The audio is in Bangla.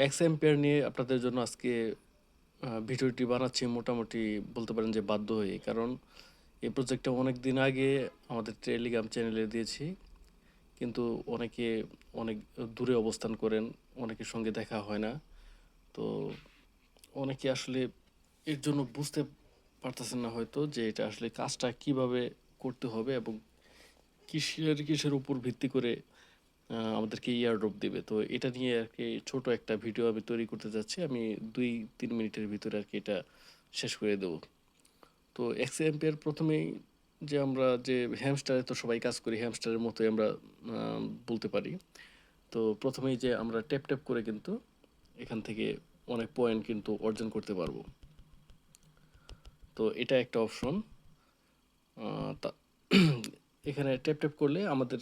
এক্স এম্পিয়ার নিয়ে আপনাদের জন্য আজকে ভিডিওটি বানাচ্ছি মোটামুটি বলতে পারেন যে বাধ্য হয়ে। কারণ এই প্রজেক্টটা অনেক দিন আগে আমাদের টেলিগ্রাম চ্যানেলে দিয়েছি, কিন্তু অনেকে অনেক দূরে অবস্থান করেন, অনেকের সঙ্গে দেখা হয় না। তো অনেকে আসলে এর জন্য বুঝতে পারতেছেন না হয়তো যে এটা আসলে কাজটা কিভাবে করতে হবে এবং কিসের উপর ভিত্তি করে আমাদেরকে ইয়ারড্রপ দেবে। তো এটা নিয়ে আর কি ছোট একটা ভিডিও আমি তৈরি করতে যাচ্ছি। আমি 2-3 মিনিটের ভিতরে আর কি এটা শেষ করে দেবো। তো এক্স এম্পিয়ার প্রথমেই যে আমরা যে হ্যামস্টারে তো সবাই কাজ করি, হ্যামস্টারের মতোই আমরা বলতে পারি। তো প্রথমেই যে আমরা ট্যাপ ট্যাপ করে কিন্তু এখান থেকে অনেক পয়েন্ট কিন্তু অর্জন করতে পারবো। তো এটা একটা অপশন। তা এখানে ট্যাপ ট্যাপ করলে আমাদের